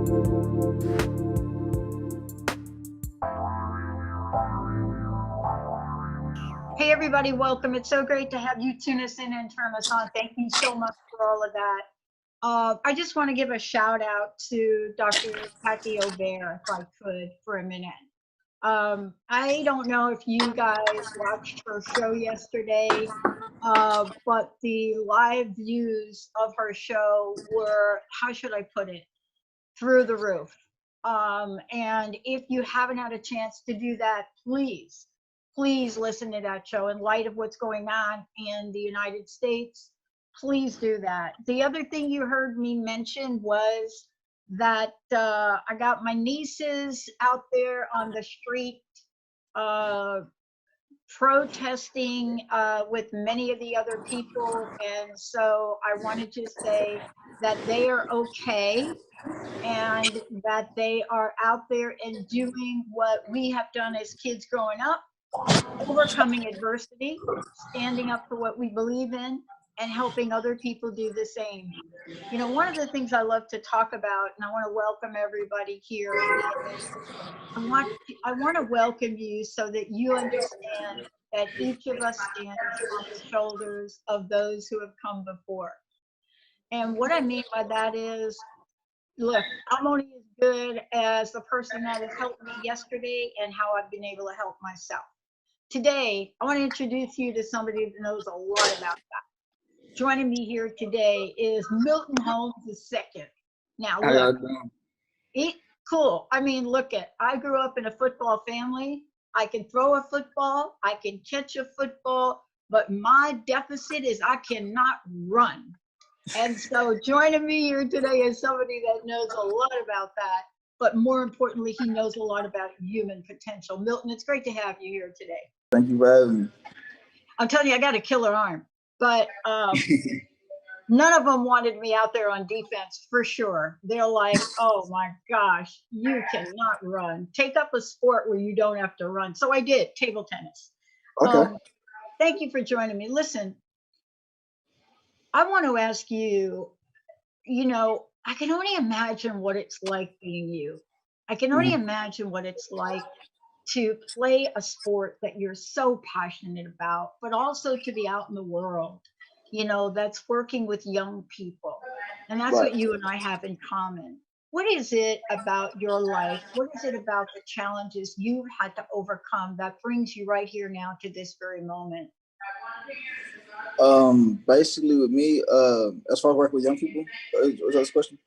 Hey everybody, welcome. It's so great to have you tune us in and turn us on. Thank you so much for all of that. I just want to give a shout out to Dr. Kathy O'Bear, if I could, for a minute. I don't know if you guys watched her show yesterday, but the live views of her show were, how should I put it, through the roof. And if you haven't had a chance to do that, please listen to that show in light of what's going on in the United States. Please do that. The other thing you heard me mention was that I got my nieces out there on the street protesting with many of the other people. And so I wanted to say that they are okay and that they are out there and doing what we have done as kids growing up, overcoming adversity, standing up for what we believe in, and helping other people do the same. You know, one of the things I love to talk about, and I want to welcome everybody here, is I want to welcome you so that you understand that each of us stands on the shoulders of those who have come before. And what I mean by that is, look, I'm only as good as the person that has helped me yesterday and how I've been able to help myself. Today, I want to introduce you to somebody that knows a lot about that. Joining me here today is Milton Holmes II. Now, look, cool. I mean, I grew up in a football family. I can throw a football, I can catch a football, but my deficit is I cannot run. And so joining me here today is somebody that knows a lot about that, but more importantly, he knows a lot about human potential. Milton, it's great to have you here today. Thank you for having me. I'm telling you, I got a killer arm, but none of them wanted me out there on defense for sure. They're like, oh my gosh, you cannot run. Take up a sport where you don't have to run. So I did, table tennis. Okay. Thank you for joining me. Listen, I want to ask you, you know, I can only imagine what it's like being you. I can only imagine what it's like to play a sport that you're so passionate about, but also to be out in the world, you know, that's working with young people. And that's what you and I have in common. What is it about your life? What is it about the challenges you've had to overcome that brings you right here now to this very moment? Basically with me, as far as working with young people, was that this question?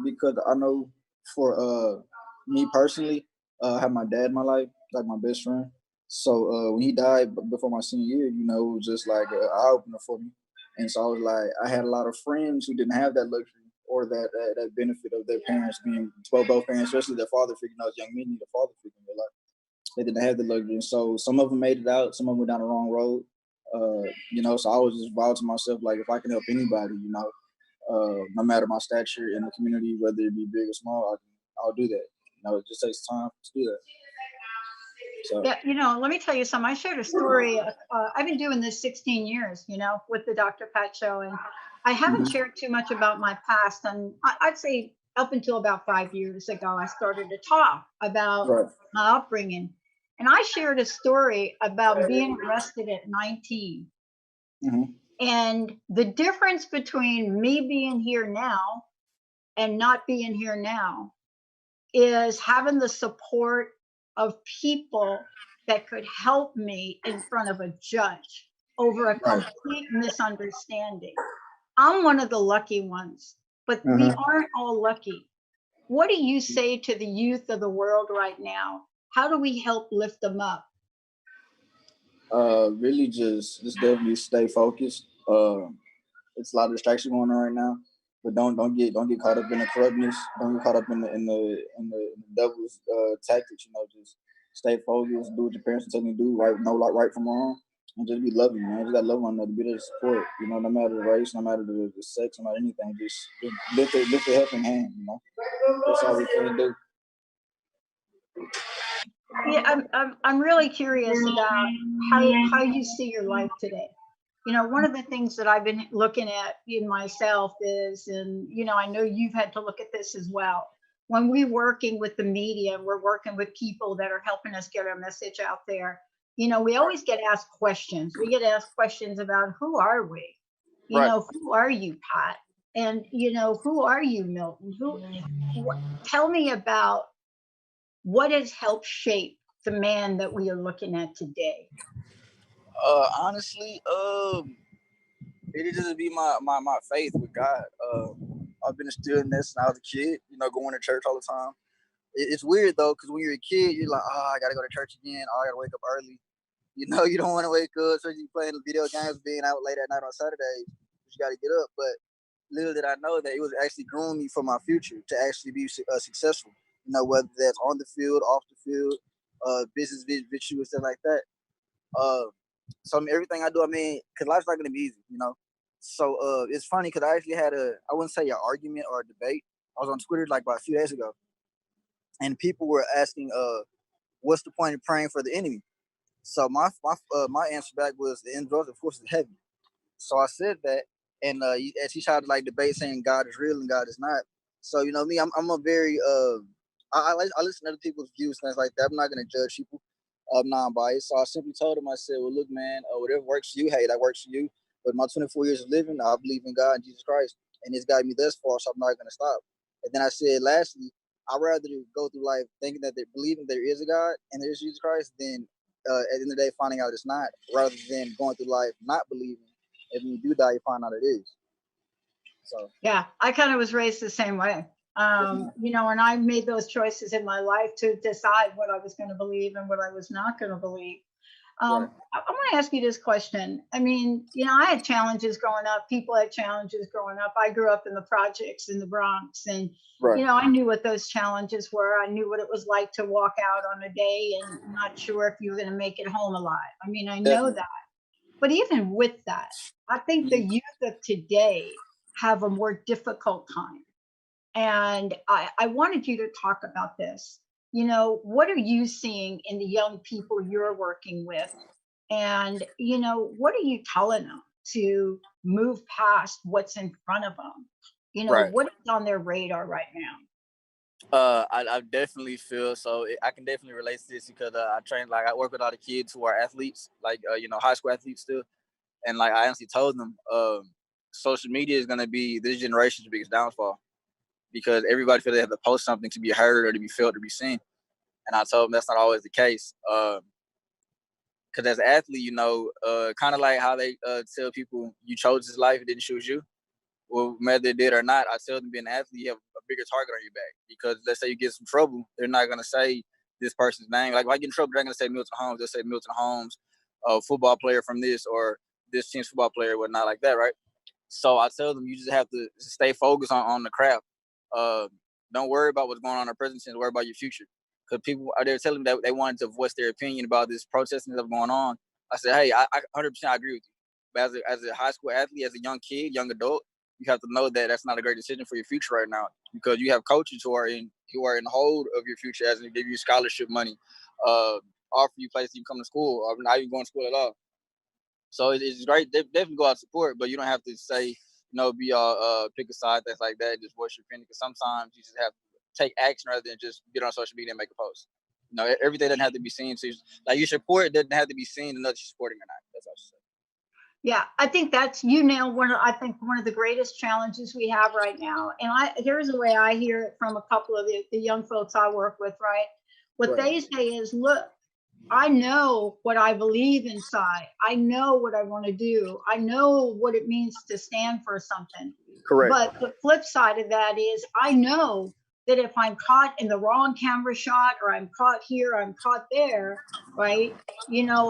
Because I know for me personally, I have my dad in my life, like my best friend. So when he died before my senior year, you know, it was just like an eye opener for me. And so I was like, I had a lot of friends who didn't have that luxury or that benefit of their parents being both parents, especially their father figure. You know, as young men need a father figure in their life. They didn't have the luxury, and so some of them made it out, some of them went down the wrong road. You know, so I was just vowed to myself, like, if I can help anybody, you know, no matter my stature in the community, whether it be big or small, I'll do that. You know, it just takes time to do that. So. Yeah, you know, let me tell you something. I shared a story. I've been doing this 16 years, you know, with the Dr. Pat show, and I haven't shared too much about my past. And I'd say up until about 5 years ago, I started to talk about my upbringing. And I shared a story about being arrested at 19. And the difference between me being here now and not being here now is having the support of people that could help me in front of a judge over a complete misunderstanding. I'm one of the lucky ones, but we aren't all lucky. What do you say to the youth of the world right now? How do we help lift them up? Really just definitely stay focused. It's a lot of distraction going on right now, but don't get caught up in the corruptness. Don't get caught up in the devil's tactics. You know, just stay focused. Do what your parents are telling you to do. Know right from wrong, and just be loving. Man, just gotta love one another. Be there to support. You know, no matter the race, no matter the sex, no matter anything. Just lift a helping hand. You know, that's all we can do. Yeah, I'm really curious about how you see your life today. one of the things that I've been looking at in myself is, and, I know you've had to look at this as well. When we're working with the media, we're working with people that are helping us get our message out there. We always get asked questions. We get asked questions about who are we? Right. Who are you, Pat? And, who are you, Milton? Tell me about what has helped shape the man that we are looking at today. Honestly, it just be my faith with God. I've been instilling this since I was a kid. Going to church all the time. It's weird though, because when you're a kid, you're like, oh, I gotta go to church again. Oh, I gotta wake up early. You don't want to wake up, especially playing video games, being out late at night on Saturdays. You got to get up. But little did I know that it was actually grooming me for my future to actually be successful. Whether that's on the field, off the field, business virtue and stuff like that. So everything I do, because life's not gonna be easy. So it's funny because I actually had I wouldn't say an argument or a debate. I was on Twitter like about a few days ago, and people were asking, what's the point of praying for the enemy? So my answer back was the end result, of course, is heaven. So I said that, and as he tried to like debate saying God is real and God is not. So me, I'm a very I listen to other people's views, things like that. I'm not gonna judge people. I'm non-biased. So I simply told him, I said, well, look, man, whatever works for you, hey, that works for you. But my 24 years of living, I believe in God and Jesus Christ, and it's got me thus far, so I'm not gonna stop. And then I said, lastly, I'd rather go through life thinking that they're believing there is a God and there is Jesus Christ than at the end of the day finding out it's not, rather than going through life not believing. And when you do die, you find out it is. So Yeah, I kind of was raised the same way. And I made those choices in my life to decide what I was going to believe and what I was not going to believe. right, I want to ask you this question. I had challenges growing up. People had challenges growing up. I grew up in the projects in the Bronx, and right, I knew what those challenges were. I knew what it was like to walk out on a day and not sure if you were going to make it home alive. I know definitely. that. But even with that, I think the Mhm. youth of today have a more difficult time. And I wanted you to talk about this. What are you seeing in the young people you're working with? And, what are you telling them to move past what's in front of them? Right. What is on their radar right now? I definitely feel so. I can definitely relate to this because I work with a lot of kids who are athletes, like high school athletes still, and like I honestly told them, social media is gonna be this generation's biggest downfall because everybody feels they have to post something to be heard or to be felt or be seen, and I told them that's not always the case. Because as an athlete, kind of like how they tell people you chose this life, it didn't choose you. Well, whether it did or not, I tell them being an athlete, you have a bigger target on your back. Because let's say you get some trouble, they're not going to say this person's name. Like if I get in trouble, they're not going to say Milton Holmes. They'll say Milton Holmes, a football player from this or this team's football player, whatnot like that, right? So I tell them you just have to stay focused on the craft. Uh, don't worry about what's going on in the present tense. Worry about your future. Because people are there telling me that they wanted to voice their opinion about this protesting that's going on. I said, hey, I 100% agree with you. But as a high school athlete, as a young kid, young adult, you have to know that that's not a great decision for your future right now because you have coaches who are in hold of your future, as in give you scholarship money, offer you places to come to school, or not even going to school at all. So it's great. They definitely go out support, but you don't have to say, be all pick a side, things like that. Just voice your opinion because sometimes you just have to take action rather than just get on social media and make a post. Everything doesn't have to be seen. So like your support doesn't have to be seen to know that you're supporting or not. That's all I should say. Yeah, I think that's you nailed one of the greatest challenges we have right now. And here's the way I hear it from a couple of the young folks I work with, right? What Right. they say is, look, I know what I believe inside. I know what I want to do. I know what it means to stand for something. Correct. But the flip side of that is I know that if I'm caught in the wrong camera shot or I'm caught here, I'm caught there, right?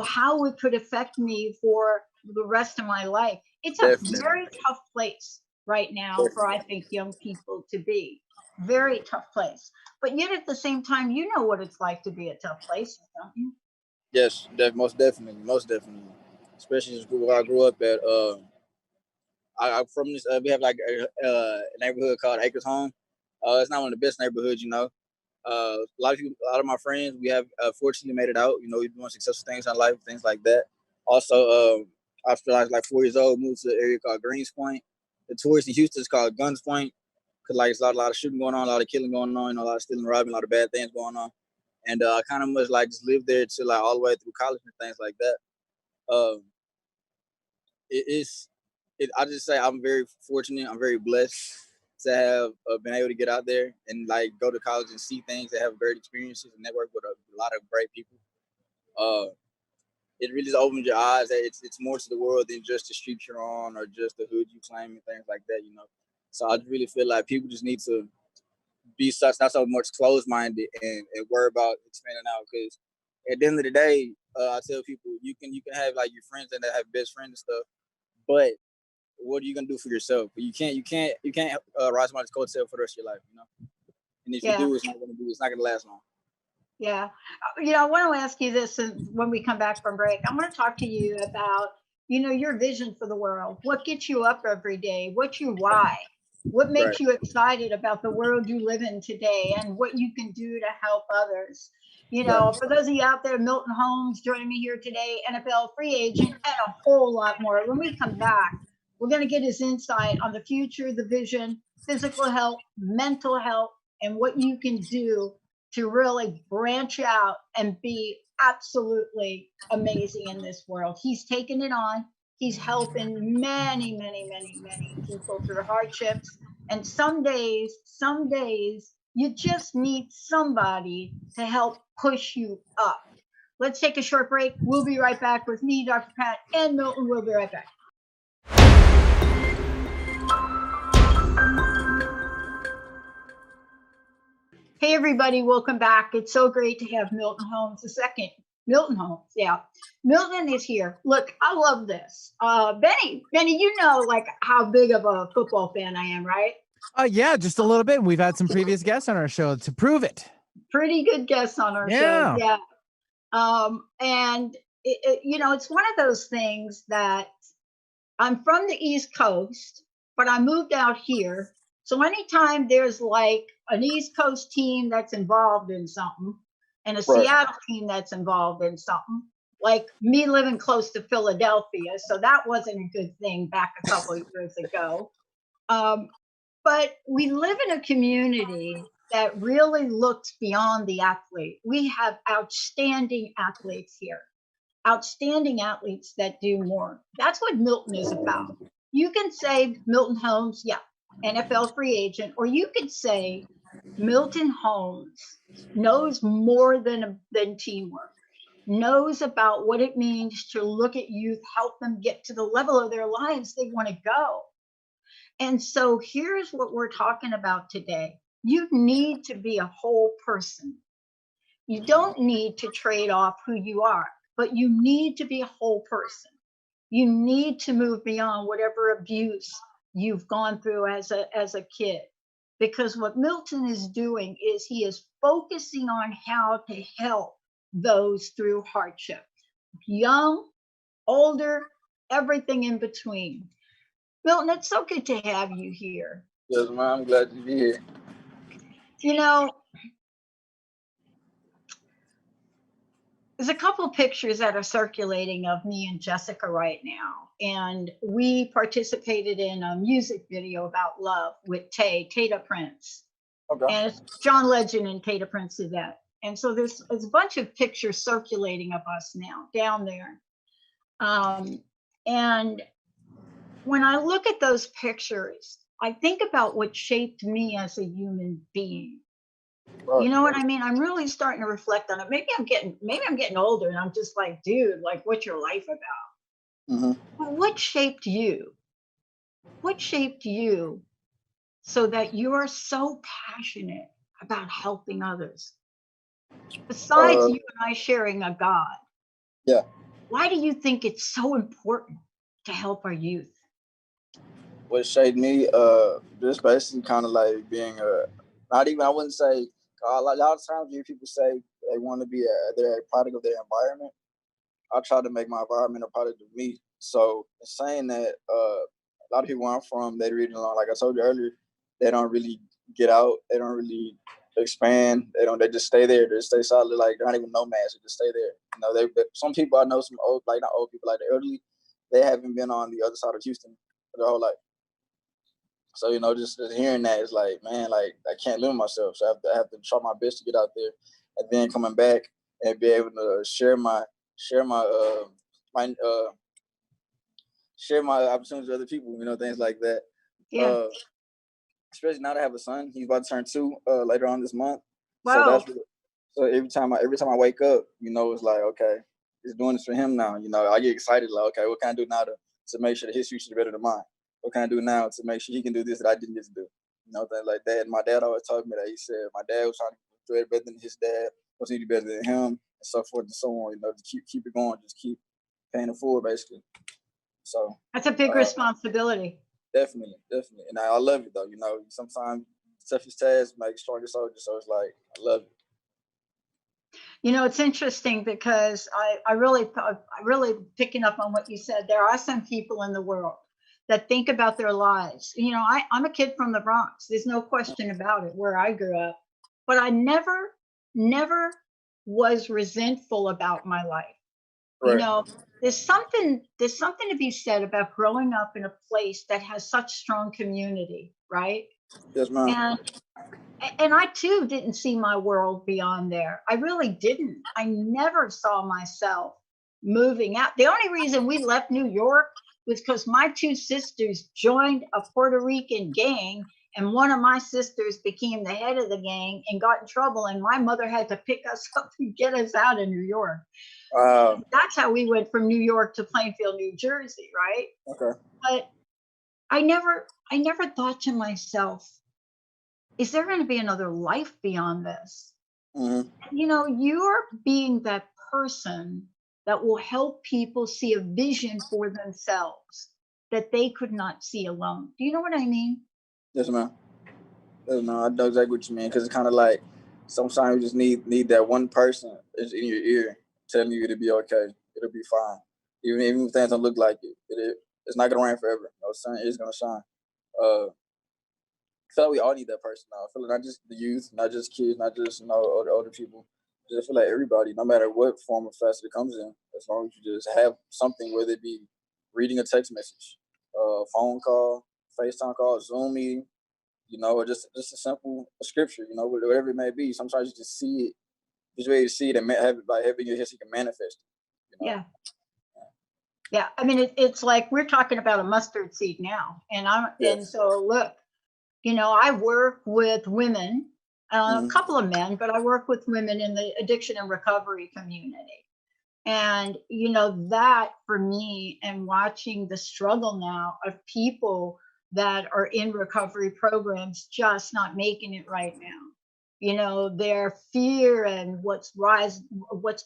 How it could affect me for the rest of my life. It's a Definitely. very tough place right now for, I Definitely. think, young people to be. Very tough place. But yet at the same time, you know what it's like to be a tough place, don't you? Yes, most definitely, most definitely. Especially where I grew up at. I'm from this. We have like a neighborhood called Acres Home. It's not one of the best neighborhoods. A lot of people, a lot of my friends, we have fortunately made it out. We're doing successful things in life, things like that. Also, after I was like 4 years old, moved to an area called Greens Point. The tourist in Houston is called Guns Point, because like it's a lot of shooting going on, a lot of killing going on, a lot of stealing, robbing, a lot of bad things going on. And I kind of much like just lived there till like all the way through college and things like that. Um, I just say I'm very fortunate. I'm very blessed to have been able to get out there and like go to college and see things and have great experiences and network with a lot of great people. It really just opens your eyes that it's more to the world than just the street you're on or just the hood you claim and things like that, you know. So I really feel like people just need to be not so much closed minded and worry about expanding out, because at the end of the day, I tell people you can have like your friends and that have best friends and stuff, but what are you gonna do for yourself? You can't ride somebody's coattail for the rest of your life, you know. And if you Yeah. do, it's not gonna last long. Yeah. I want to ask you this when we come back from break. I want to talk to you about, your vision for the world. What gets you up every day? What's your why? What Right. makes you excited about the world you live in today and what you can do to help others? Right. For those of you out there, Milton Holmes joining me here today, NFL free agent, and a whole lot more. When we come back, we're going to get his insight on the future, the vision, physical health, mental health, and what you can do to really branch out and be absolutely amazing in this world. He's taken it on. He's helping many, many, many, many people through hardships. And some days, you just need somebody to help push you up. Let's take a short break. We'll be right back with me, Dr. Pat, and Milton. We'll be right back. Hey, everybody, welcome back. It's so great to have Milton Holmes II. Milton Holmes, yeah. Milton is here. Look, I love this. Benny, like how big of a football fan I am, right? Yeah, just a little bit. We've had some previous guests on our show to prove it. Pretty good guests on our show, yeah. And it's one of those things that I'm from the East Coast, but I moved out here. So anytime there's like an East Coast team that's involved in something and a Seattle team that's involved in something, like me living close to Philadelphia, so that wasn't a good thing back a couple of years ago. But we live in a community that really looks beyond the athlete. We have outstanding athletes here, outstanding athletes that do more. That's what Milton is about. You can say Milton Holmes, yeah, NFL free agent, or you could say Milton Holmes knows more than teamwork, knows about what it means to look at youth, help them get to the level of their lives they want to go. And so here's what we're talking about today. You need to be a whole person. You don't need to trade off who you are, but you need to be a whole person. You need to move beyond whatever abuse you've gone through as a kid. Because what Milton is doing is he is focusing on how to help those through hardship. Young, older, everything in between. Milton, it's so good to have you here. Yes, man, I'm glad to be here. There's a couple of pictures that are circulating of me and Jessica right now. And we participated in a music video about love with Tata Prince. Okay. And it's John Legend and Tata Prince did that. And so there's a bunch of pictures circulating of us now down there. And when I look at those pictures, I think about what shaped me as a human being. You know what I mean? I'm really starting to reflect on it. Maybe I'm getting older and I'm just like, dude, like, what's your life about? Mm-hmm. Well, what shaped you? What shaped you so that you are so passionate about helping others? Besides you and I sharing a God. Yeah. Why do you think it's so important to help our youth? What shaped me, just basically kind of like being not even, I wouldn't say, a lot of times you hear people say they want to be they're a product of their environment. I try to make my environment a product of me. So saying that, a lot of people where I'm from, they really don't, like I told you earlier, they don't really get out. They don't really expand. They just stay there. They stay solid. Like they're not even nomads. They just stay there. Some people I know, some old, like not old people, like the elderly, they haven't been on the other side of Houston their whole life. So, you know, just hearing that is like, man, like I can't limit myself. So I have to try my best to get out there, and then coming back and be able to share my share my opportunities with other people, you know, things like that. Yeah. Especially now that I have a son, he's about to turn 2 later on this month. Wow. So every time I wake up, you know, it's like, okay, he's doing this for him now. You know, I get excited, like, okay, what can I do now to make sure that his future is better than mine? What can I do now to make sure he can do this that I didn't get to do? You know, things like that. And my dad always told me that. He said my dad was trying to do it better than his dad, was to do better than him, and so forth and so on. You know, to keep it going, just keep paying it forward, basically. So That's a big responsibility. definitely. And I love it though. You know, sometimes toughest task makes strongest soldier. So it's like I love it. You know, it's interesting because I really picking up on what you said. There are some people in the world that think about their lives. You know, I'm a kid from the Bronx. There's no question about it, where I grew up. But I never was resentful about my life. Right. You know, there's something to be said about growing up in a place that has such strong community, right? Yes, ma'am. And I too didn't see my world beyond there. I really didn't. I never saw myself moving out. The only reason we left New York was because my 2 sisters joined a Puerto Rican gang, and one of my sisters became the head of the gang and got in trouble, and my mother had to pick us up and get us out of New York. That's how we went from New York to Plainfield, New Jersey, right? Okay. But I never thought to myself, is there going to be another life beyond this? Mm-hmm. You know, you're being that person that will help people see a vision for themselves that they could not see alone. Do you know what I mean? Yes, ma'am. No, I know exactly what you mean, because it's kind of like sometimes you just need that one person in your ear telling you it'll be okay, it'll be fine, even if things don't look like it's not gonna rain forever. You know, the sun is gonna shine. I feel like we all need that person now. I feel like not just the youth, not just kids, not just older people. I feel like everybody, no matter what form of facet it comes in, as long as you just have something, whether it be reading a text message, phone call, FaceTime call, Zoom meeting, you know, or just a simple scripture, you know, whatever it may be. Sometimes you just see it, just ready to see it and have it like having your history can manifest it. You know? Yeah. Yeah. I mean, it's like we're talking about a mustard seed now, and so look, you know, I work with women, a couple of men, but I work with women in the addiction and recovery community. And, you know, that for me, and watching the struggle now of people that are in recovery programs just not making it right now. You know, their fear and what's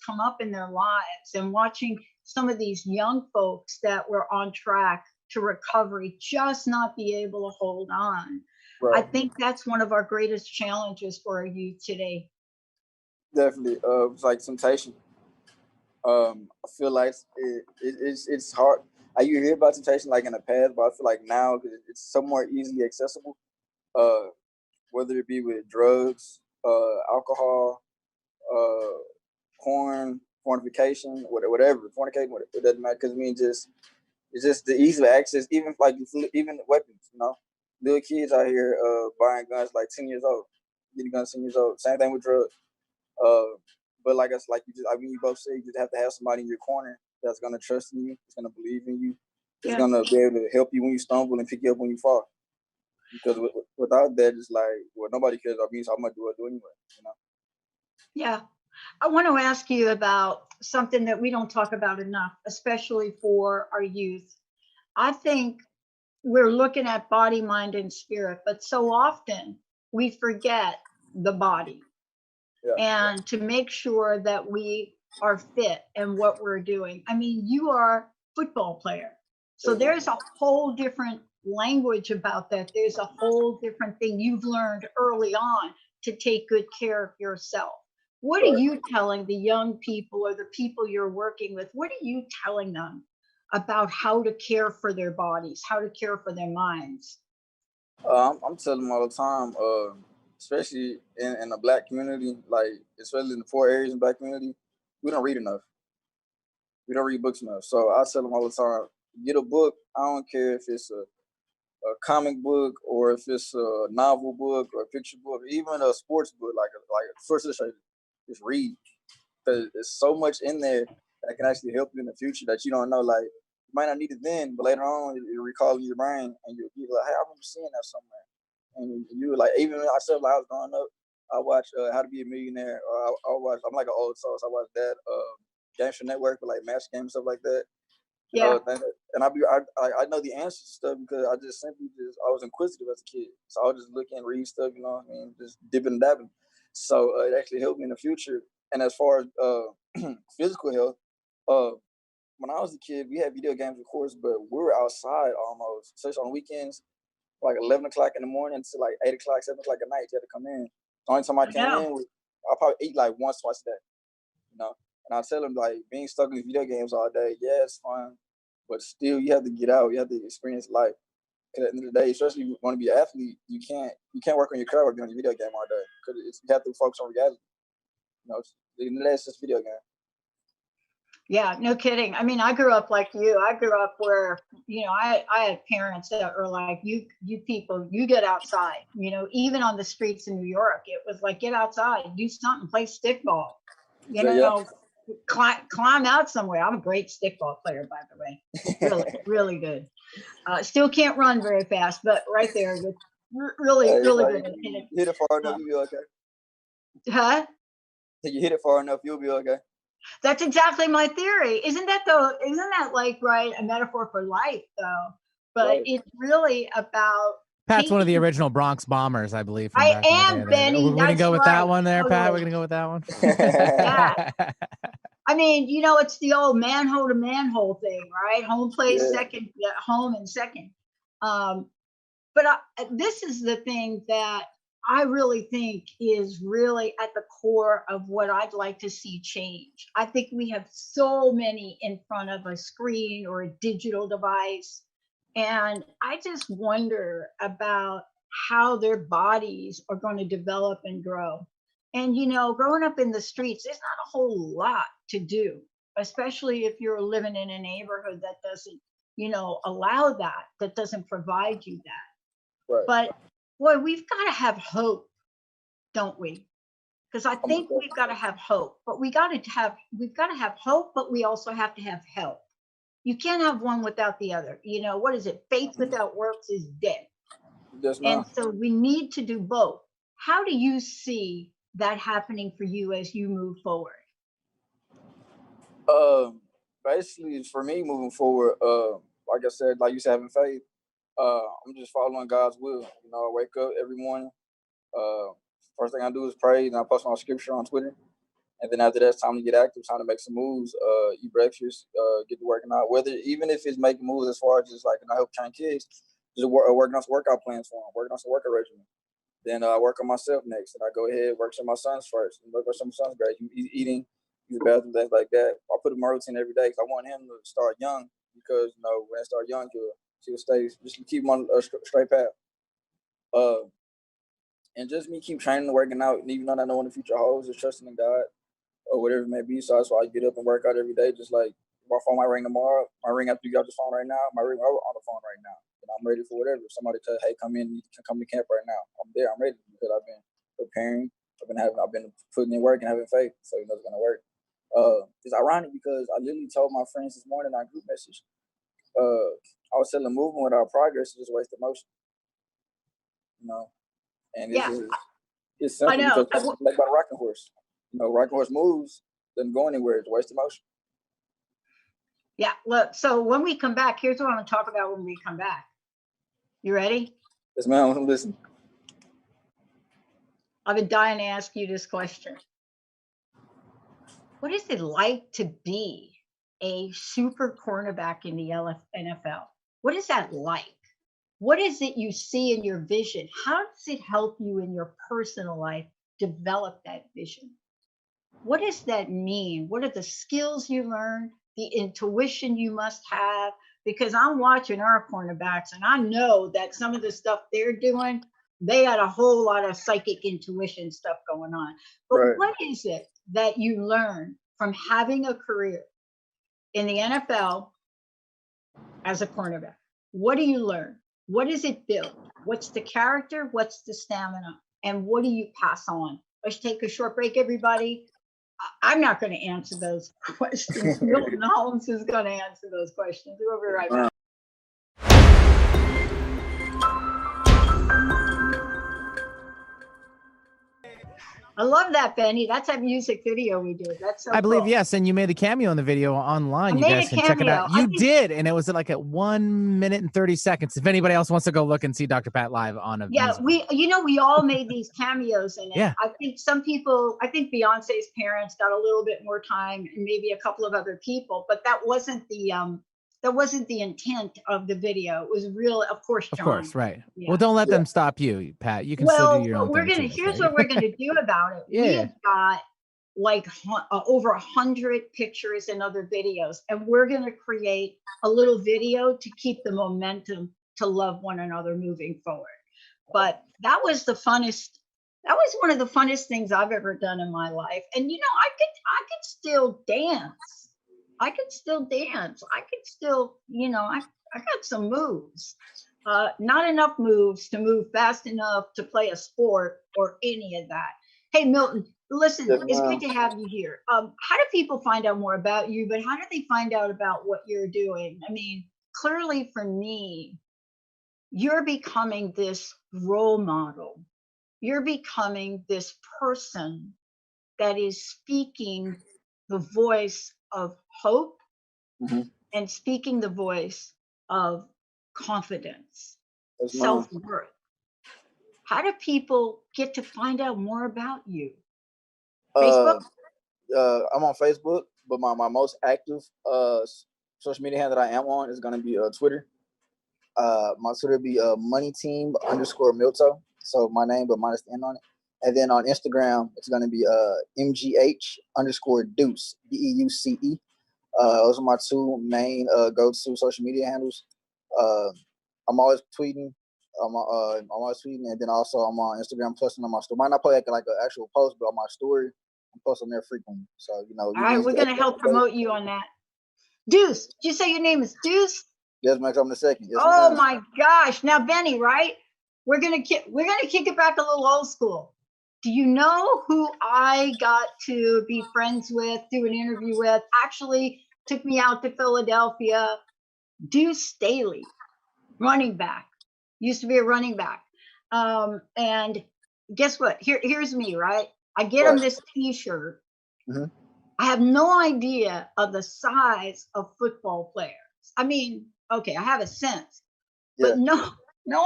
come up in their lives, and watching some of these young folks that were on track to recovery just not be able to hold on. Right. I think that's one of our greatest challenges for our youth today. Definitely. It's like temptation. I feel like it's hard. You hear about temptation like in the past, but I feel like now it's so more easily accessible. Whether it be with drugs, alcohol, porn, fornication, whatever, fornicating, it doesn't matter, because I mean, it's just the ease of access. Even like even weapons, you know, little kids out here buying guns like 10 years old, getting guns 10 years old. Same thing with drugs. But like us, like you both say, you just have to have somebody in your corner that's gonna trust in you, that's gonna believe in you, that's gonna be able to help you when you stumble and pick you up when you fall. Because without that, it's like, well, nobody cares about me, so I'm gonna do anyway. You know? Yeah. I want to ask you about something that we don't talk about enough, especially for our youth. I think we're looking at body, mind, and spirit, but so often we forget the body. And to make sure that we are fit in what we're doing. I mean, you are a football player, so there's a whole different language about that. There's a whole different thing you've learned early on to take good care of yourself. What are you telling the young people or the people you're working with? What are you telling them about how to care for their bodies, how to care for their minds? I'm telling them all the time, especially in the Black community, like especially in the 4 areas in the Black community, we don't read enough. We don't read books enough. So I tell them all the time, get a book. I don't care if it's a comic book or if it's a novel book or a picture book, or even a sports book like a Sports Illustrated. Just read, because there's so much in there that can actually help you in the future that you don't know. Like you might not need it then, but later on you recall in your brain and you'll be like, hey, I remember seeing that somewhere. And you were like, even myself, like I was growing up, I watched How to Be a Millionaire, or I watched. I'm like an old soul, so I watched that Games for Network with like match games stuff like that. Yeah. And I know the answers to stuff because I just I was inquisitive as a kid, so I would just look and read stuff, you know what I mean, just dipping and dabbing. So it actually helped me in the future. And as far as physical health, when I was a kid, we had video games, of course, but we were outside almost, especially on weekends, like 11 o'clock in the morning to like 8 o'clock, 7 o'clock at night. You had to come in. The only time I came in was I'll probably eat like once, twice a day, you know. And I tell them like being stuck in video games all day, yeah, it's fun, but still you have to get out. You have to experience life. Because at the end of the day, especially if you want to be an athlete, you can't work on your career doing a video game all day because you have to focus on reality. You know, it's just video game. Yeah, no kidding. I mean, I grew up like you. I grew up where, you know, I had parents that were like, you people, you get outside, you know, even on the streets in New York, it was like, get outside, do something, play stickball, you know, climb out somewhere. I'm a great stickball player, by the way. Really, really good. Still can't run very fast, but right there with really, really good. Hit it far enough, you'll be okay. Huh? If you hit it far enough, you'll be okay. That's exactly my theory. Isn't that like, right, a metaphor for life though? But right. It's really about Pat's one of the original Bronx Bombers, I believe. From I am, Benny. We're gonna go with right. that one there, Pat. We're gonna go with that one. Yeah. I mean, you know, it's the old manhole to manhole thing, right? Home plays second, home and second. But this is the thing that I really think is really at the core of what I'd like to see change. I think we have so many in front of a screen or a digital device. And I just wonder about how their bodies are going to develop and grow. And, you know, growing up in the streets, there's not a whole lot to do, especially if you're living in a neighborhood that doesn't, you know, allow that doesn't provide you that. Right. But boy, we've got to have hope, don't we? Because I think we've got to have hope, but we've got to have hope, but we also have to have help. You can't have one without the other. You know, what is it? Faith without works is dead. And so we need to do both. How do you see that happening for you as you move forward? Basically, for me moving forward, like I said, like you said, having faith. I'm just following God's will. You know, I wake up every morning. First thing I do is pray, and I post my scripture on Twitter. And then after that, it's time to get active, time to make some moves, eat breakfast, get to working out. Even if it's making moves as far as just like, I help train kids, just working on some workout plans for them, working on some workout regimen. Then I work on myself next, and I go ahead work on my sons first, and work on some son's grade. He's eating, use the bathroom, things like that. I put him in my routine every day because I want him to start young because, you know, when I start young, he'll stay, just keep him on a straight path. And just me keep training and working out, and even though I know what the future holds, just trusting in God or whatever it may be. So that's why I get up and work out every day. Just like my phone might ring tomorrow, my ring after you got the phone right now, my ring on the phone right now. And I'm ready for whatever. If somebody says, hey, come in, you can come to camp right now. I'm there, I'm ready because I've been preparing, I've been putting in work and having faith. So you know it's gonna work. It's ironic because I literally told my friends this morning on our group message, I was telling movement without progress is just wasted motion. You know? And it's simple because it's like about a rocking horse. You know, rocking horse moves, doesn't go anywhere, it's wasted motion. Yeah, look, so when we come back, here's what I'm gonna talk about when we come back. You ready? Yes, ma'am, I'm listening. I've been dying to ask you this question. What is it like to be a super cornerback in the NFL? What is that like? What is it you see in your vision? How does it help you in your personal life develop that vision? What does that mean? What are the skills you learn? The intuition you must have? Because I'm watching our cornerbacks and I know that some of the stuff they're doing, they got a whole lot of psychic intuition stuff going on. But What is it that you learn from having a career in the NFL as a cornerback? What do you learn? What does it build? What's the character? What's the stamina? And what do you pass on? Let's take a short break, everybody. I'm not going to answer those questions. Milton Holmes is going to answer those questions. We'll be right back. I love that, Benny. That's a music video we did. That's so I believe, cool. yes. And you made a cameo in the video online. I You made guys a can check it out. cameo. You did. And it was like at 1 minute and 30 seconds. If anybody else wants to go look and see Dr. Pat live on a Yeah, music. we all made these cameos in it. Yeah. I think Beyonce's parents got a little bit more time and maybe a couple of other people, but that wasn't the intent of the video. It was real, of course, John. Of course, right. Yeah. Well, don't let them stop you, Pat. You can still do your own thing. Here's what we're gonna do about it. We have got like over 100 pictures and other videos, and we're gonna create a little video to keep the momentum to love one another moving forward. But that was one of the funnest things I've ever done in my life. And I could still dance. I could still, I got some moves. Not enough moves to move fast enough to play a sport or any of that. Hey, Milton, listen, it's good to have you here. How do people find out more about you, but how do they find out about what you're doing? I mean, clearly for me, you're becoming this role model. You're becoming this person that is speaking the voice of hope and speaking the voice of confidence, self-worth. How do people get to find out more about you? Facebook? I'm on Facebook, but my most active social media handle that I am on is going to be Twitter. My Twitter be moneyteam_Milto. So my name, but minus the N on it. And then on Instagram, it's going to be MGH_Deuce, DEUCE. Those are my two main go-to social media handles. I'm always tweeting. I'm always tweeting, and then also I'm on Instagram posting on my story. Might not play like an actual post, but on my story, I'm posting there frequently. So all right, we're gonna help promote you on that. Deuce, did you say your name is Deuce? Yes, Max. I'm the second. Yes, oh my gosh! Now, Benny, right? We're gonna kick it back a little old school. Do you know who I got to be friends with, do an interview with? Actually, took me out to Philadelphia. Deuce Staley, running back, used to be a running back. And guess what? Here's me, right? I get him this T-shirt. I have no idea of the size of football players. I mean, okay, I have a sense, but no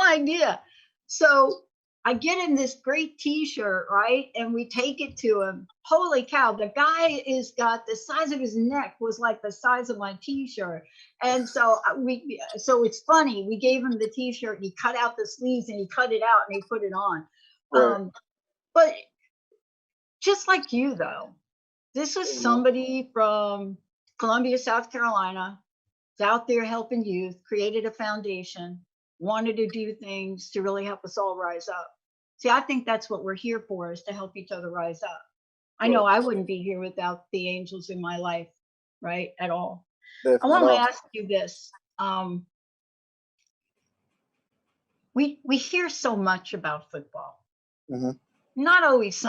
idea. So I get him this great T-shirt, right? And we take it to him. Holy cow, the guy is got the size of his neck was like the size of my T-shirt. And so so it's funny. We gave him the T-shirt and he cut out the sleeves and he cut it out and he put it on. Right. But just like you though, this was somebody from Columbia, South Carolina, out there helping youth, created a foundation, wanted to do things to really help us all rise up. See, I think that's what we're here for, is to help each other rise up. I know I wouldn't be here without the angels in my life, right, at all. Definitely. I want to ask you this. We hear so much about football. Not always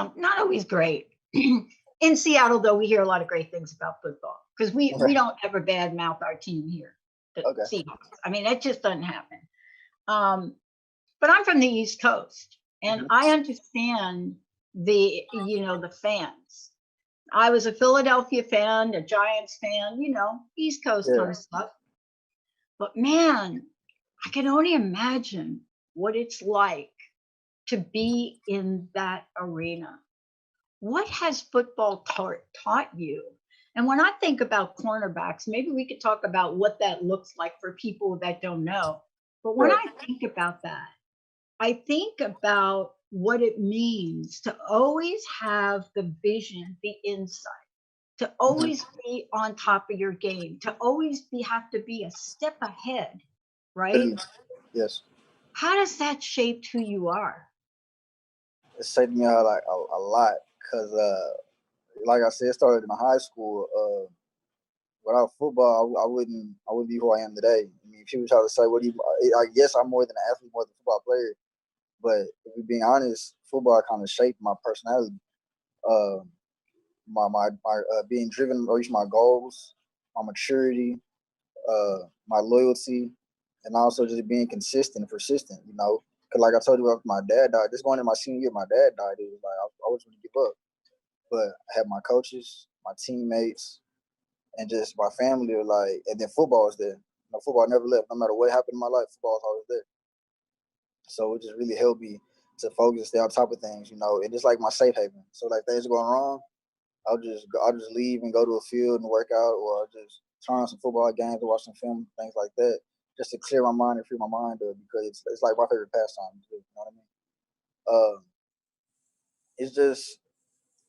great. In Seattle, though, we hear a lot of great things about football because we don't ever badmouth our team here. The Seahawks. I mean, that just doesn't happen. But I'm from the East Coast, and I understand the fans. I was a Philadelphia fan, a Giants fan, East Coast kind of stuff. But man, I can only imagine what it's like to be in that arena. What has football taught you? And when I think about cornerbacks, maybe we could talk about what that looks like for people that don't know. But when I think about that, I think about what it means to always have the vision, the insight, to always be on top of your game, to always have to be a step ahead, right? Yes. How does that shape who you are? It shaped me out like a lot because, like I said, it started in high school. without football, I wouldn't be who I am today. I mean, people try to say, "What do you?" I guess I'm more than an athlete, more than a football player. But if we're being honest, football kind of shaped my personality. Uh, my being driven to reach my goals, my maturity, my loyalty, and also just being consistent and persistent. You know, because like I told you, after my dad died, just going in my senior year, my dad died. It was like I was going to give up, but I had my coaches, my teammates, and just my family were like, and then football was there. You know, football never left. No matter what happened in my life, football was always there. So it just really helped me to focus, stay on top of things, you know, and it's like my safe haven. So like things going wrong, I'll just leave and go to a field and work out, or I'll just turn on some football games or watch some film, things like that, just to clear my mind and free my mind up, because it's like my favorite pastime. You know what I mean? It's just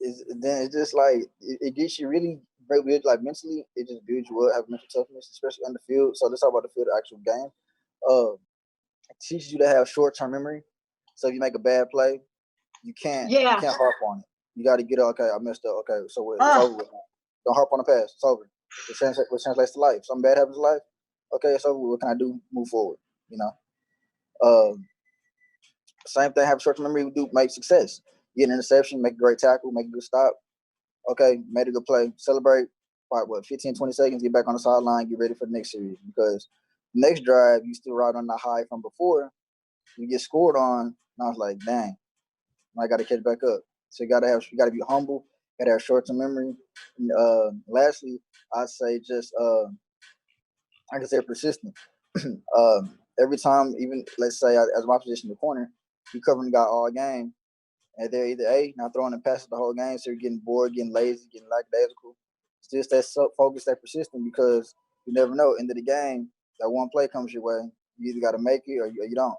it's just like it gets you really very good, like mentally. It just builds you up, have mental toughness, especially on the field. So let's talk about the field, the actual game. Uh, it teaches you to have short term memory. So if you make a bad play, you Yeah. can't harp on it. You got to get okay. I messed up. Okay, so what? It's Oh, over with now. Don't harp on the past. It's over. What translates to life. Something bad happens in life. Okay, it's over. What can I do? Move forward. You know. Same thing. Have a short term memory. We do make success. Get an interception. Make a great tackle. Make a good stop. Okay, made a good play. Celebrate. About what? 15, 20 seconds. Get back on the sideline. Get ready for the next series, because the next drive you still ride on the high from before. You get scored on. And I was like, dang. I got to catch back up. So you got to be humble. Got to have short term memory. And, lastly, I'd say just like I said, persistent. Every time, even let's say as my position in the corner, you covering the guy all game, and they're either not throwing and passing the whole game, so you're getting bored, getting lazy, getting lackadaisical. Still stay focused, stay persistent, because you never know. End of the game, that one play comes your way. You either got to make it or you don't.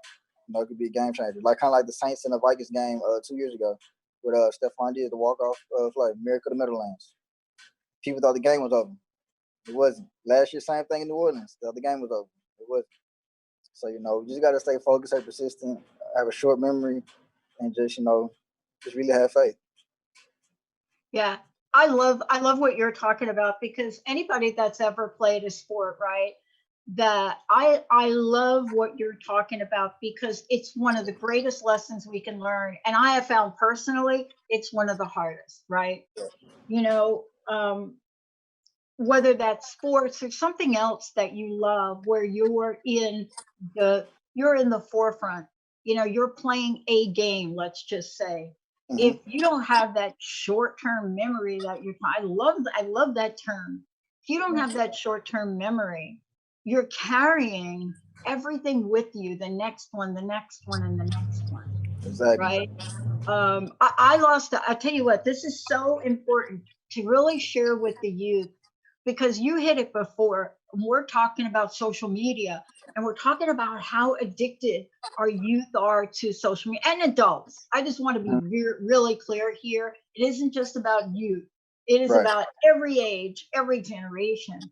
You know, it could be a game changer. Like kind of like the Saints and the Vikings game 2 years ago with Stephon Diggs, the walk-off play, Miracle of the Meadowlands. People thought the game was over. It wasn't. Last year, same thing in New Orleans. The other game was over. It wasn't. So, you know, you just got to stay focused, stay persistent, have a short memory, and just, you know, just really have faith. yeah. I love what you're talking about, because anybody that's ever played a sport, right? That I love what you're talking about, because it's one of the greatest lessons we can learn. And I have found personally it's one of the hardest, right? You know, whether that's sports or something else that you love, where the you're in the forefront, you know, you're playing a game, let's just say. Mm-hmm. If you don't have that short-term memory that I love that term. If you don't have that short-term memory, you're carrying everything with you, the next one, the next one, and the next one, Exactly. right? I tell you what, this is so important to really share with the youth, because you hit it before. We're talking about social media, and we're talking about how addicted our youth are to social media, and adults. I just want to be really clear here. It isn't just about youth, it is Right. about every age, every generation.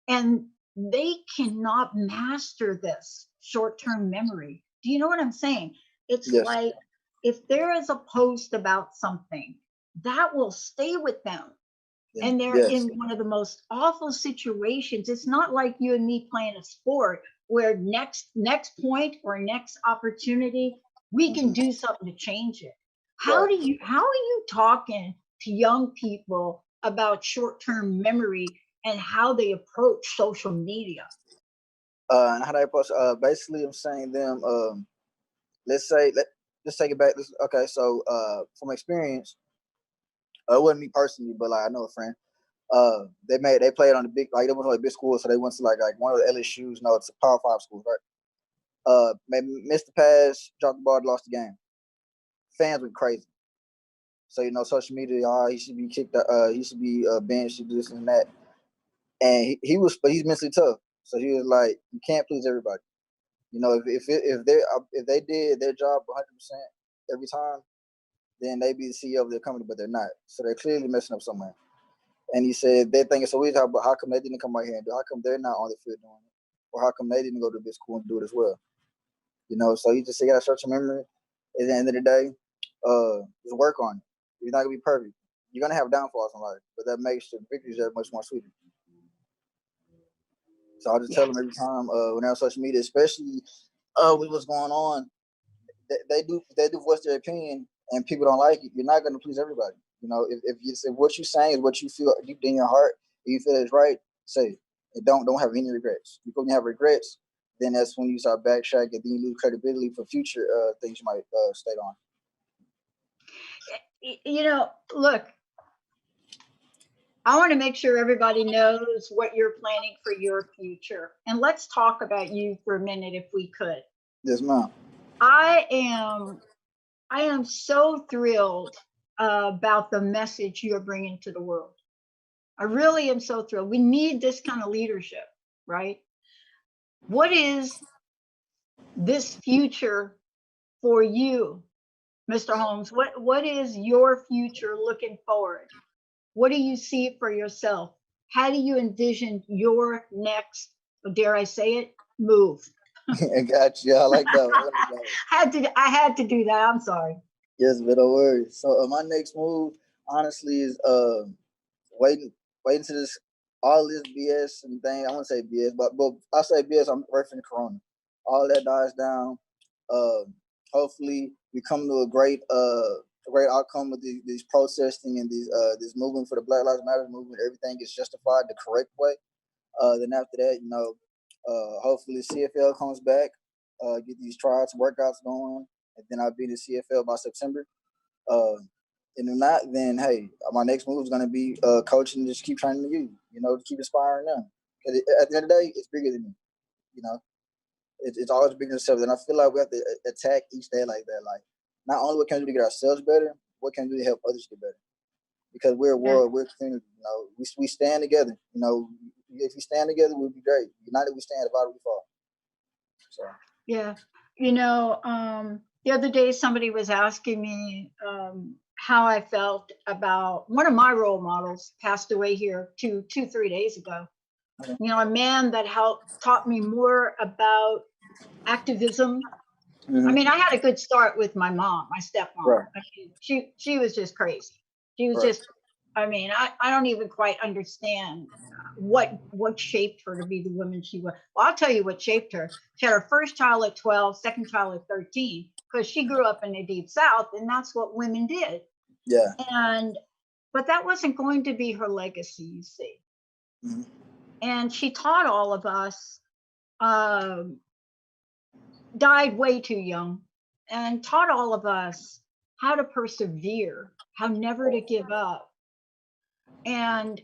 And they cannot master this short term memory. Do you know what I'm saying? It's Yes. like, if there is a post about something, that will stay with them, Yeah. and they're Yes. in one of the most awful situations. It's not like you and me playing a sport where next point or next opportunity we can Mm-hmm. do something to change it. Right. How are you talking to young people about short-term memory and how they approach social media? And how do I approach? Basically, I'm saying them. Let's take it back. Okay, so from experience, it wasn't me personally, but like I know a friend. They played on the big, like they went to like big schools, so they went to like one of the LSU's. No, it's a Power Five schools, right? Maybe missed the pass, dropped the ball, lost the game. Fans went crazy. So you know, social media, he should be kicked. He should be benched. Should do this and that. And but he's mentally tough. So he was like, you can't please everybody. You know, if they did their job 100% every time, then they'd be the CEO of their company, but they're not. So they're clearly messing up somewhere. And he said they're thinking so easy, but how come they didn't come right here and do it? How come they're not on the field doing it? Or how come they didn't go to this school and do it as well? You know, so you just got to search your memory. At the end of the day, just work on it. You're not gonna be perfect. You're gonna have downfalls in life, but that makes the victories that much more sweeter. So I just tell them every time when they're on social media, especially with what's going on, they do voice their opinion, and people don't like it. You're not going to please everybody. You know, if what you're saying is what you feel deep in your heart, and you feel it's right, say it. And don't have any regrets. Because when you have regrets, then that's when you start backtracking, and then you lose credibility for future things you might state on. You know, look, I want to make sure everybody knows what you're planning for your future. And let's talk about you for a minute, if we could. Yes, ma'am. I am so thrilled about the message you're bringing to the world. I really am so thrilled. We need this kind of leadership, right? What is this future for you, Mr. Holmes? What is your future looking forward? What do you see for yourself? How do you envision your next, dare I say it, move? I got you. I like that one. I had to do that. I'm sorry. Yes, but no worries. So my next move, honestly, is waiting to this all this BS and thing. I won't say BS, but I say BS. I'm referring to Corona. All that dies down. Hopefully, we come to a great outcome with these protesting and this movement for the Black Lives Matter movement. Everything is justified the correct way. Then after that, hopefully CFL comes back, get these tryouts, workouts going, and then I'll be in the CFL by September. And if not, then hey, my next move is gonna be coaching. Just keep training the youth, to keep inspiring them. Because at the end of the day, it's bigger than me. You know, it's always bigger than yourself. And I feel like we have to attack each day like that. Like, not only what can we do to get ourselves better, what can we do to help others get better? Because we're a world, we're a community. We stand together. If we stand together, we'll be great. United we stand, divided we fall. So yeah, the other day somebody was asking me how I felt about one of my role models passed away here 3 days ago. Okay. A man that taught me more about activism. Mm-hmm. I mean, I had a good start with my mom, my stepmom. Right. I mean, she was just crazy. She was Right. just, I mean, I don't even quite understand what shaped her to be the woman she was. Well, I'll tell you what shaped her. She had her first child at 12, second child at 13, because she grew up in the Deep South, and that's what women did. Yeah. But that wasn't going to be her legacy, you see. Mm-hmm. And she taught all of us, died way too young, and taught all of us how to persevere, how never to give up. And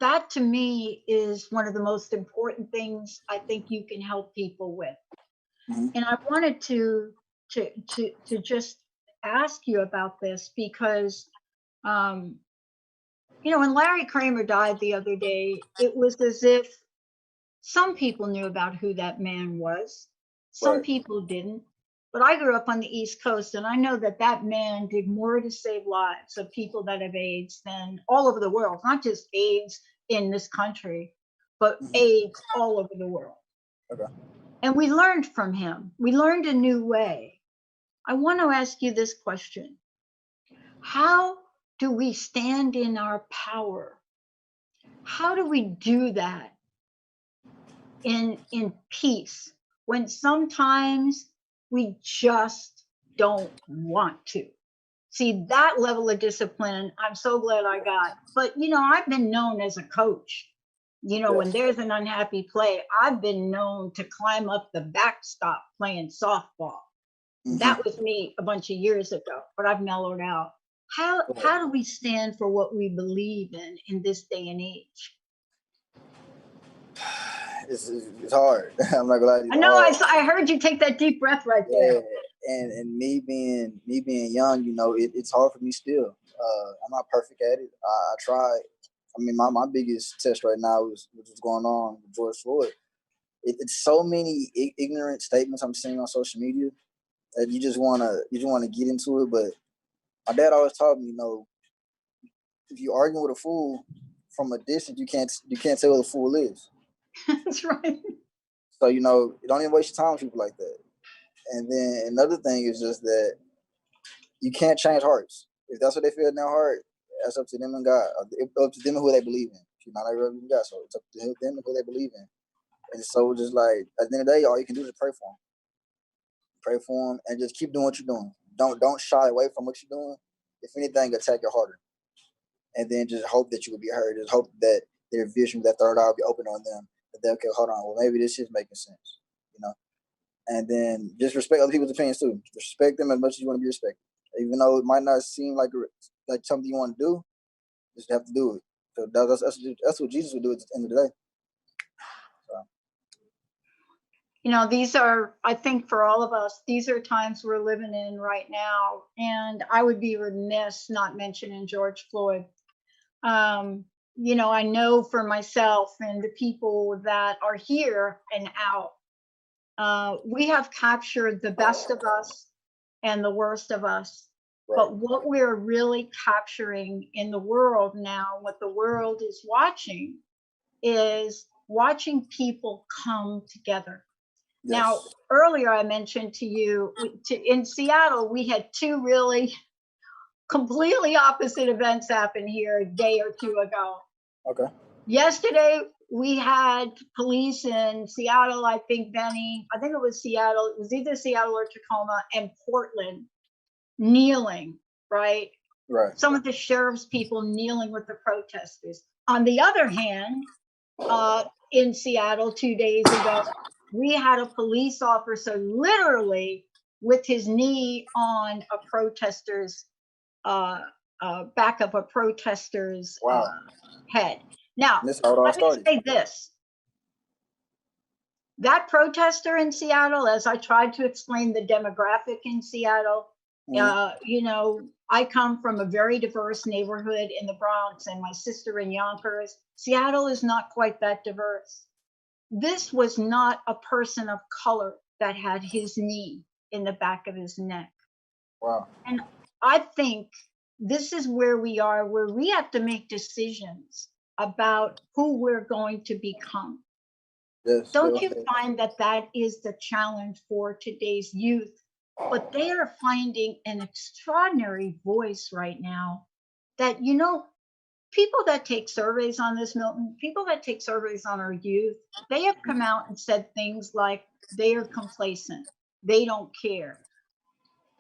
that to me is one of the most important things I think you can help people with. Mm-hmm. And I wanted to just ask you about this because when Larry Kramer died the other day, it was as if some people knew about who that man was. Some Right. people didn't. But I grew up on the East Coast, and I know that man did more to save lives of people that have AIDS than all over the world, not just AIDS in this country, but Mm-hmm. AIDS all over the world. Okay. And we learned from him. We learned a new way. I want to ask you this question. How do we stand in our power? How do we do that in peace when sometimes we just don't want to? See, that level of discipline, I'm so glad I got. But, I've been known as a coach. When there's an unhappy play, I've been known to climb up the backstop playing softball. Mm-hmm. That was me a bunch of years ago, but I've mellowed out. How do we stand for what we believe in this day and age? It's hard. I'm not gonna lie to you. I know. I heard you take that deep breath right there. And me being young, it's hard for me still. I'm not perfect at it. I try. I mean, my biggest test right now is what's going on with George Floyd. It's so many ignorant statements I'm seeing on social media that you just wanna get into it. But my dad always taught me, if you argue with a fool from a distance, you can't tell what a fool is. That's right. So don't even waste your time with people like that. And then another thing is just that you can't change hearts. If that's what they feel in their heart, that's up to them and God. It's up to them and who they believe in. Not everybody believes in God, so it's up to them and who they believe in. And so just like at the end of the day, all you can do is pray for them. Pray for them and just keep doing what you're doing. Don't shy away from what you're doing. If anything, attack it harder. And then just hope that you will be heard. Just hope that their vision, that third eye will be open on them. That they'll, okay, hold on, well, maybe this is making sense, you know? And then just respect other people's opinions too. Respect them as much as you want to be respected. Even though it might not seem like something you want to do, you just have to do it. So that's what Jesus would do at the end of the day. So. You know, these are, I think for all of us, these are times we're living in right now. And I would be remiss not mentioning George Floyd. You know, I know for myself and the people that are here and out, we have captured the best of us and the worst of us. Right. But what we're really capturing in the world now, what the world is watching people come together. Yes. Now, earlier I mentioned to you, in Seattle, we had two really completely opposite events happen here a day or two ago. Okay. Yesterday, we had police in Seattle, I think it was Seattle. It was either Seattle or Tacoma and Portland kneeling, right? Right. Some of the sheriff's people kneeling with the protesters. On the other hand, in Seattle 2 days ago, we had a police officer literally with his knee on a protester's back of a protester's head. Now, let me say this. That protester in Seattle, as I tried to explain the demographic in Seattle, you know, I come from a very diverse neighborhood in the Bronx and my sister in Yonkers. Seattle is not quite that diverse. This was not a person of color that had his knee in the back of his neck. Wow. And I think this is where we are, where we have to make decisions about who we're going to become. Yes, Don't you find that that is the challenge for today's youth? But they are finding an extraordinary voice right now that, you know, people that take surveys on this, Milton, people that take surveys on our youth, they have come out and said things like they are complacent, they don't care.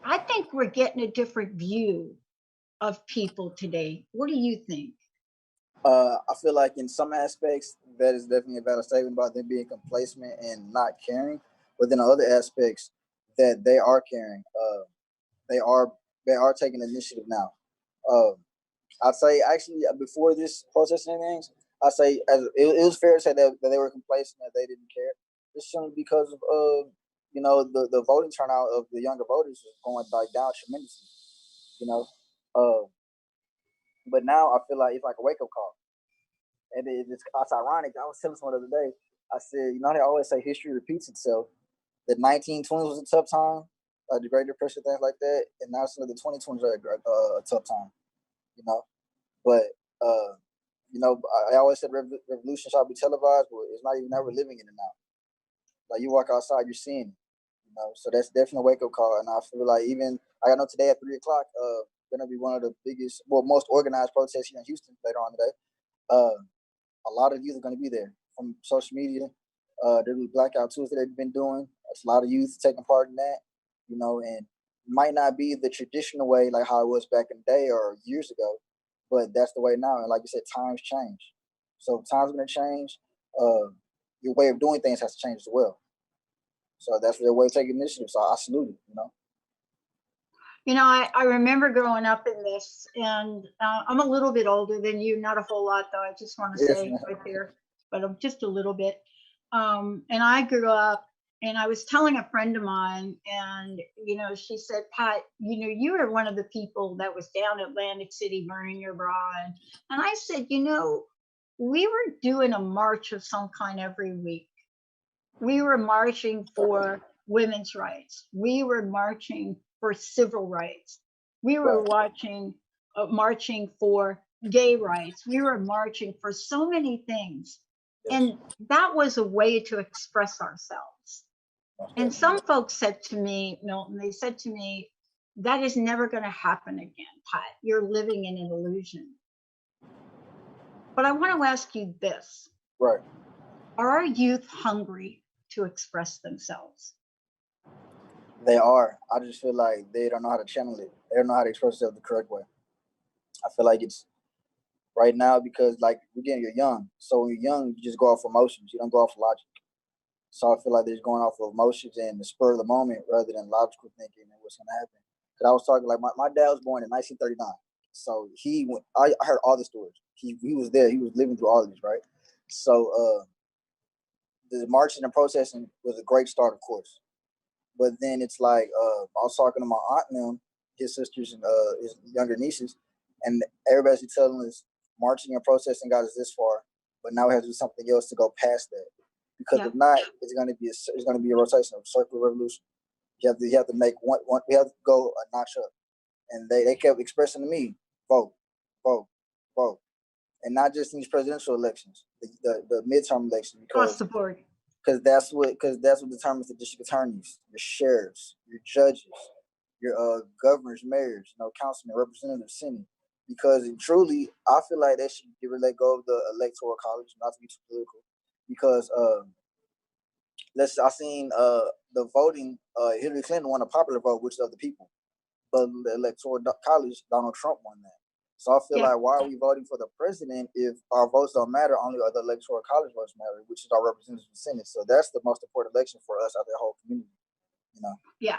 I think we're getting a different view of people today. What do you think? I feel like in some aspects that is definitely a valid statement about them being complacent and not caring, but then in other aspects that they are caring. They are taking initiative now. I'd say actually before this protesting things, I'd say it was fair to say that they were complacent, that they didn't care. It's simply because of you know, the voting turnout of the younger voters was going like down tremendously. You know, but now I feel like it's like a wake up call, and it's ironic. I was telling someone the other day. I said, you know, they always say history repeats itself. The 1920s was a tough time, like the Great Depression, things like that, and now some of the 2020s are a tough time. You know, but you know, I always said revolution shall be televised, but it's not even that we're living in it now. Like you walk outside, you're seeing it. You know, so that's definitely a wake up call. And I feel like even I know today at 3:00, gonna be one of the biggest, most organized protests here in Houston later on today. A lot of youth are gonna be there from social media. There'll be Blackout Tuesday they've been doing. There's a lot of youth taking part in that. You know, and might not be the traditional way like how it was back in the day or years ago, but that's the way now. And like you said, times change. So times are gonna change. Your way of doing things has to change as well. So that's their way of taking initiative. So I salute it, you know. You know, I remember growing up in this, and I'm a little bit older than you, not a whole lot though. I just want to say right there, but I'm just a little bit. And I grew up, and I was telling a friend of mine, and you know, she said, Pat, you know, you were one of the people that was down at Atlantic City burning your bra, and I said, you know, we were doing a march of some kind every week. We were marching for women's rights. We were marching for civil rights. We were marching for gay rights. We were marching for so many things. And that was a way to express ourselves. And some folks said to me, Milton, they said to me, that is never going to happen again, Pat. You're living in an illusion. But I want to ask you this. Right. Are our youth hungry to express themselves? They are. I just feel like they don't know how to channel it. They don't know how to express themselves the correct way. I feel like it's right now because, like, again, you're young. So when you're young, you just go off emotions. You don't go off logic. So I feel like they're just going off of emotions and the spur of the moment rather than logical thinking and what's going to happen. Because I was talking, like, my dad was born in 1939. So he went, I heard all the stories. He was there. He was living through all of these, right? So the marching and protesting was a great start, of course. But then it's like I was talking to my aunt and them, his sisters and his younger nieces, and everybody's telling us marching and protesting got us this far, but now we have to do something else to go past that. Because if not, it's going to be a rotation of circular revolution. You have to make one. We have to go a notch up, and they kept expressing to me, vote, vote, vote, and not just in these presidential elections, the midterm elections, Across the board. because that's what determines the district attorneys, your sheriffs, your judges, your governors, mayors, councilmen, representatives, senate. Because truly, I feel like they should let go of the electoral college, not to be too political. Because I seen the voting. Hillary Clinton won a popular vote, which is of the people. But the electoral college, Donald Trump won that. So I feel like, why are we voting for the president if our votes don't matter? Only the electoral college votes matter, which is our representatives in the Senate. So that's the most important election for us out of the whole community. Yeah.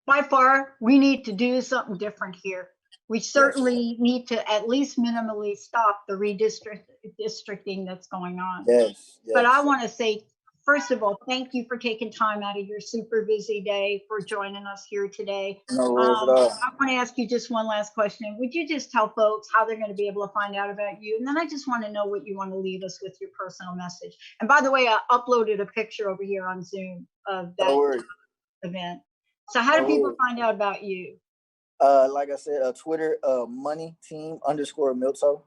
By far, we need to do something different here. We certainly need to at least minimally stop the redistricting that's going on. Yes. But I want to say, first of all, thank you for taking time out of your super busy day for joining us here today. No worries at all. I want to ask you just one last question. Would you just tell folks how they're going to be able to find out about you? And then I just want to know what you want to leave us with your personal message. And by the way, I uploaded a picture over here on Zoom of that event. So how do people find out about you? Like I said, Twitter, money team _Milto.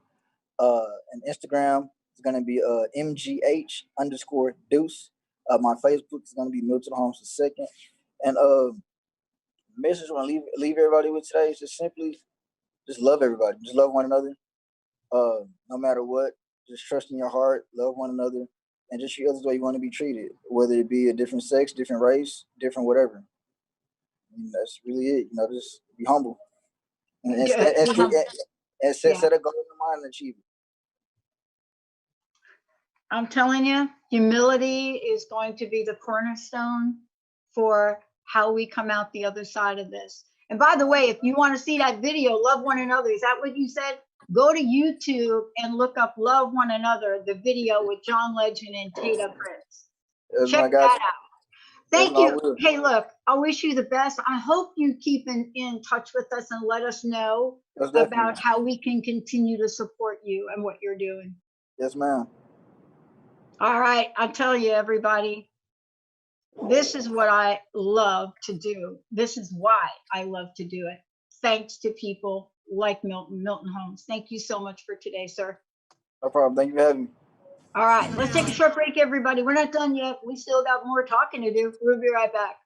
And Instagram is going to be MGH _ Deuce. My Facebook is going to be Milton Holmes II. And message I want to leave everybody with today is just simply just love everybody. Just love one another. No matter what, just trust in your heart, love one another, and just treat others the way you want to be treated, whether it be a different sex, different race, different whatever. That's really it. Just be humble and set a goal in mind and achieve it. I'm telling you, humility is going to be the cornerstone for how we come out the other side of this. And by the way, if you want to see that video, Love One Another, is that what you said? Go to YouTube and look up Love One Another, the video with John Legend and Tata Prince. Check that out. Thank you. Hey, look, I wish you the best. I hope you keep in touch with us and let us know about how we can continue to support you and what you're doing. Yes, ma'am. All right, I'll tell you, everybody, this is what I love to do. This is why I love to do it. Thanks to people like Milton Holmes. Thank you so much for today, sir. No problem. Thank you for having me. All right, let's take a short break, everybody. We're not done yet. We still got more talking to do. We'll be right back.